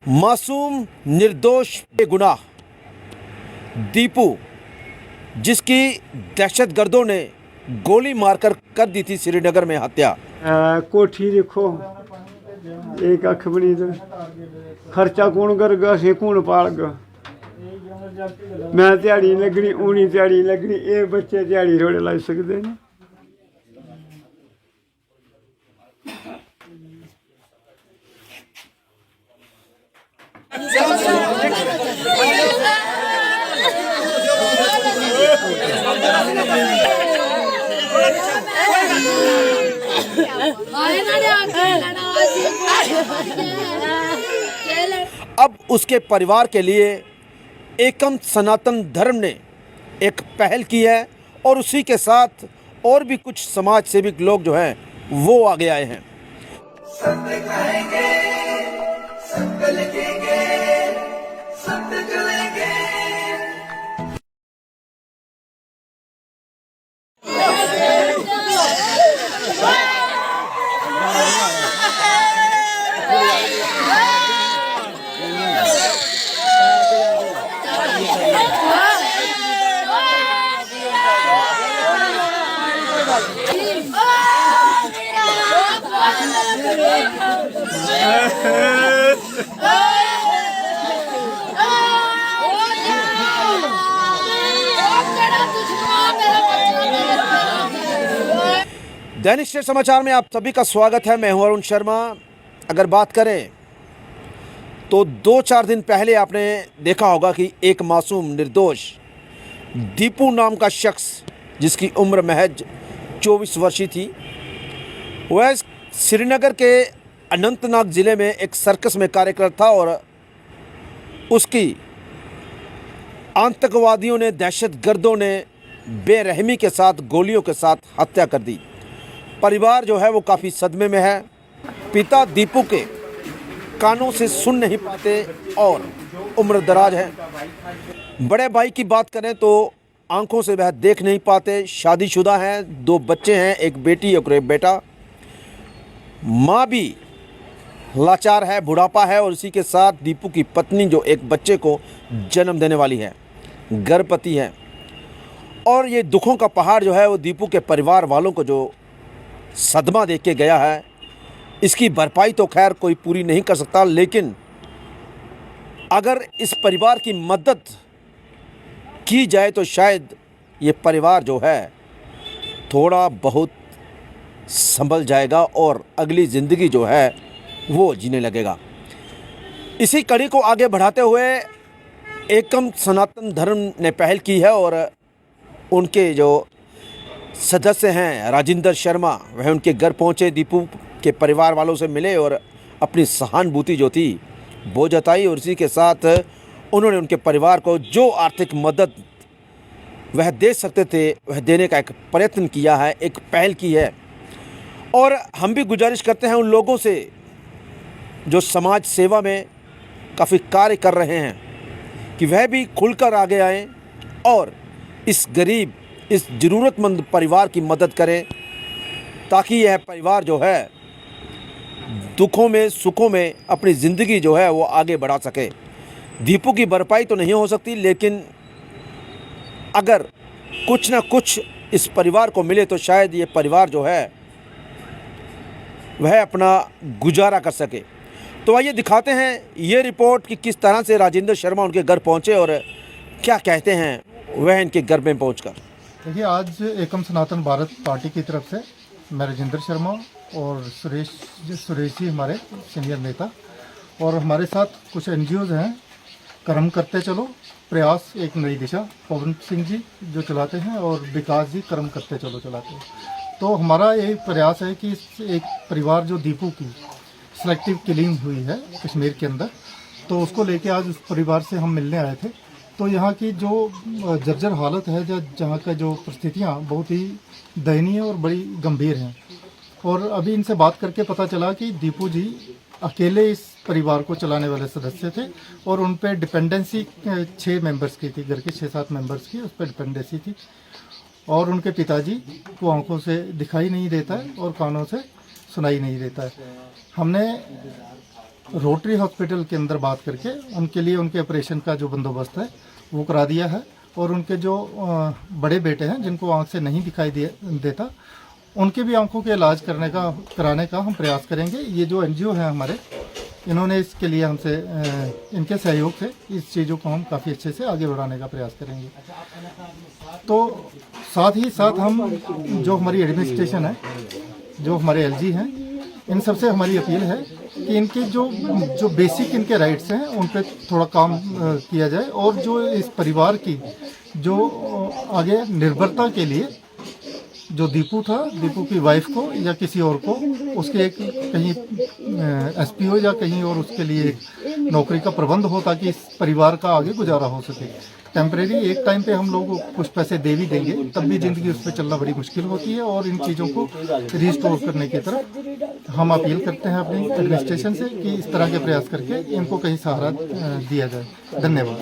मासूम निर्दोष बेगुनाह दीपू, जिसकी दहशतगर्दों ने गोली मारकर कर दी थी श्रीनगर में हत्या। कोठी देखो, एक अख बनी तो खर्चा कौन करगा, से कौन पालगा। मैं दिहाड़ी लगनी, उनी दिहाड़ी लगनी, ये बच्चे दिहाड़ी थोड़े लाई सकते हैं। अब उसके परिवार के लिए एकम सनातन धर्म ने एक पहल की है और उसी के साथ और भी कुछ समाज सेविक लोग जो हैं वो आगे आए हैं। सत्य कहेंगे, सत्य लिखेंगे, सत्य चलेंगे। दैनिक स्टेट समाचार में आप सभी का स्वागत है। मैं हूं अरुण शर्मा। अगर बात करें तो 2-4 दिन पहले आपने देखा होगा कि एक मासूम निर्दोष दीपू नाम का शख्स, जिसकी उम्र महज 24 वर्षीय थी, वह श्रीनगर के अनंतनाग ज़िले में एक सर्कस में कार्यरत था और उसकी आतंकवादियों ने, दहशतगर्दों ने बेरहमी के साथ, गोलियों के साथ हत्या कर दी। परिवार जो है वो काफ़ी सदमे में है। पिता दीपू के कानों से सुन नहीं पाते और उम्र दराज है। बड़े भाई की बात करें तो आंखों से वह देख नहीं पाते, शादीशुदा हैं, 2 बच्चे हैं, एक बेटी और एक बेटा। माँ भी लाचार है, बुढ़ापा है और इसी के साथ दीपू की पत्नी जो एक बच्चे को जन्म देने वाली है, गर्भवती है। और ये दुखों का पहाड़ जो है वो दीपू के परिवार वालों को जो सदमा देख के गया है, इसकी भरपाई तो खैर कोई पूरी नहीं कर सकता, लेकिन अगर इस परिवार की मदद की जाए तो शायद ये परिवार जो है थोड़ा बहुत संभल जाएगा और अगली ज़िंदगी जो है वो जीने लगेगा। इसी कड़ी को आगे बढ़ाते हुए एकम सनातन धर्म ने पहल की है और उनके जो सदस्य हैं राजेंद्र शर्मा, वह उनके घर पहुंचे, दीपू के परिवार वालों से मिले और अपनी सहानुभूति जो थी वो जताई और इसी के साथ उन्होंने उनके परिवार को जो आर्थिक मदद वह दे सकते थे वह देने का एक प्रयत्न किया है, एक पहल की है। और हम भी गुजारिश करते हैं उन लोगों से जो समाज सेवा में काफ़ी कार्य कर रहे हैं कि वह भी खुलकर आगे आएँ और इस गरीब, इस ज़रूरतमंद परिवार की मदद करें, ताकि यह परिवार जो है दुखों में, सुखों में अपनी ज़िंदगी जो है वो आगे बढ़ा सके। दीपू की भरपाई तो नहीं हो सकती, लेकिन अगर कुछ ना कुछ इस परिवार को मिले तो शायद ये परिवार जो है वह अपना गुजारा कर सके। तो आइए दिखाते हैं ये रिपोर्ट कि किस तरह से राजेंद्र शर्मा उनके घर पहुंचे और क्या कहते हैं वह इनके घर में पहुंचकर। देखिए, आज एकम सनातन भारत पार्टी की तरफ से मैं राजेंद्र शर्मा और सुरेश जी हमारे सीनियर नेता, और हमारे साथ कुछ एनजीओज़ हैं, कर्म करते चलो, प्रयास एक नई दिशा, पवन सिंह जी जो चलाते हैं, और विकास जी कर्म करते चलो चलाते हैं। तो हमारा ये प्रयास है कि एक परिवार जो दीपू की सिलेक्टिव किलिंग हुई है कश्मीर के अंदर, तो उसको लेके आज उस परिवार से हम मिलने आए थे। तो यहाँ की जो जर्जर हालत है, जहाँ का जो परिस्थितियाँ बहुत ही दयनीय और बड़ी गंभीर हैं, और अभी इनसे बात करके पता चला कि दीपू जी अकेले इस परिवार को चलाने वाले सदस्य थे और उन पर डिपेंडेंसी 6 मेंबर्स की थी, घर के 6-7 मेंबर्स की उस पर डिपेंडेंसी थी। और उनके पिताजी को आंखों से दिखाई नहीं देता है और कानों से सुनाई नहीं देता है। हमने रोटरी हॉस्पिटल के अंदर बात करके उनके लिए उनके ऑपरेशन का जो बंदोबस्त है वो करा दिया है। और उनके जो बड़े बेटे हैं जिनको आंख से नहीं दिखाई देता, उनके भी आंखों के इलाज कराने का हम प्रयास करेंगे। ये जो एनजीओ है हमारे, इन्होंने इसके लिए हमसे इनके सहयोग से इस चीज़ों को हम काफ़ी अच्छे से आगे बढ़ाने का प्रयास करेंगे। तो साथ ही साथ हम जो हमारी एडमिनिस्ट्रेशन है, जो हमारे एलजी हैं, इन सबसे हमारी अपील है कि इनके जो बेसिक इनके राइट्स हैं उन पर थोड़ा काम किया जाए। और जो इस परिवार की जो आगे निर्भरता के लिए जो दीपू था, दीपू की वाइफ को या किसी और को उसके एक कहीं एसपीओ या कहीं और उसके लिए नौकरी का प्रबंध हो ताकि इस परिवार का आगे गुजारा हो सके। टेम्परेरी एक टाइम पे हम लोग कुछ पैसे दे भी देंगे, तब भी ज़िंदगी उस पर चलना बड़ी मुश्किल होती है। और इन चीज़ों को रिस्टोर करने की तरफ हम अपील करते हैं अपनी एडमिनिस्ट्रेशन से कि इस तरह के प्रयास करके इनको कहीं सहारा दिया जाए। धन्यवाद।